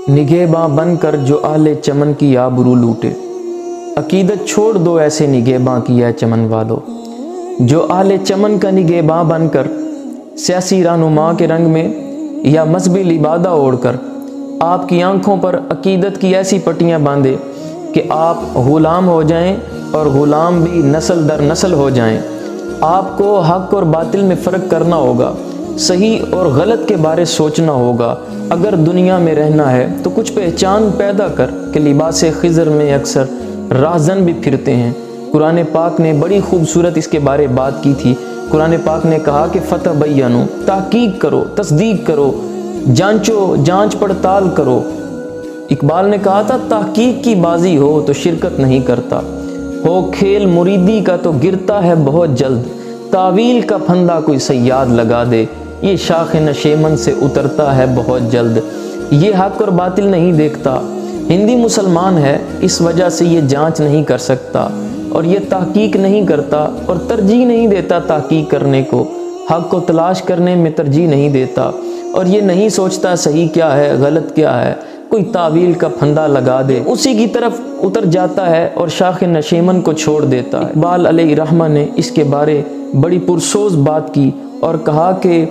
نگہباں بن کر جو اہل چمن کی آبرو لوٹے۔ عقیدت چھوڑ دو ایسے نگہباں کی اے چمن والو، جو اہل چمن کا نگہباں بن کر سیاسی رہنما کے رنگ میں یا مذہبی لبادہ اوڑھ کر آپ کی آنکھوں پر عقیدت کی ایسی پٹیاں باندھے کہ آپ غلام ہو جائیں اور غلام بھی نسل در نسل ہو جائیں۔ آپ کو حق اور باطل میں فرق کرنا ہوگا، صحیح اور غلط کے بارے سوچنا ہوگا۔ اگر دنیا میں رہنا ہے تو کچھ پہچان پیدا کر کہ لباس خضر میں اکثر راہزن بھی پھرتے ہیں۔ قرآن پاک نے بڑی خوبصورت اس کے بارے بات کی تھی۔ قرآن پاک نے کہا کہ فتبینوا، تحقیق کرو، تصدیق کرو، جانچو، جانچ پڑتال کرو۔ اقبال نے کہا تھا تحقیق کی بازی ہو تو شرکت نہیں کرتا، ہو کھیل مریدی کا تو گرتا ہے بہت جلد، تعویل کا پھندا کوئی صیاد لگا دے، یہ شاخ نشیمن سے اترتا ہے بہت جلد۔ یہ حق اور باطل نہیں دیکھتا، ہندی مسلمان ہے اس وجہ سے یہ جانچ نہیں کر سکتا اور یہ تحقیق نہیں کرتا اور ترجیح نہیں دیتا تحقیق کرنے کو، حق کو تلاش کرنے میں ترجیح نہیں دیتا اور یہ نہیں سوچتا صحیح کیا ہے غلط کیا ہے، کوئی تعویل کا پھندا لگا دے اسی کی طرف اتر جاتا ہے اور شاخ نشیمن کو چھوڑ دیتا ہے۔ اقبال علیہ رحمہ نے اس کے بارے بڑی پرسوز بات کی اور کہا کہ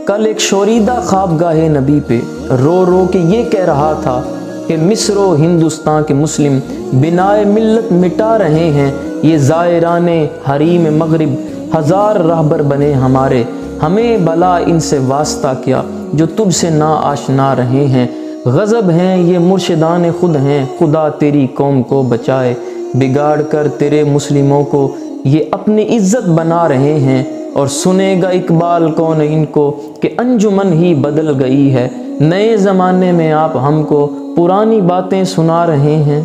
کل ایک شوریدہ خوابگاہ نبی پہ رو رو کے یہ کہہ رہا تھا کہ مصر و ہندوستان کے مسلم بنائے ملت مٹا رہے ہیں، یہ زائران حریم مغرب ہزار راہبر بنے ہمارے، ہمیں بلا ان سے واسطہ کیا جو تجھ سے نا آشنا رہے ہیں، غضب ہیں یہ مرشدان خود ہیں، خدا تیری قوم کو بچائے، بگاڑ کر تیرے مسلموں کو یہ اپنی عزت بنا رہے ہیں، اور سنے گا اقبال کون ان کو کہ انجمن ہی بدل گئی ہے، نئے زمانے میں آپ ہم کو پرانی باتیں سنا رہے ہیں۔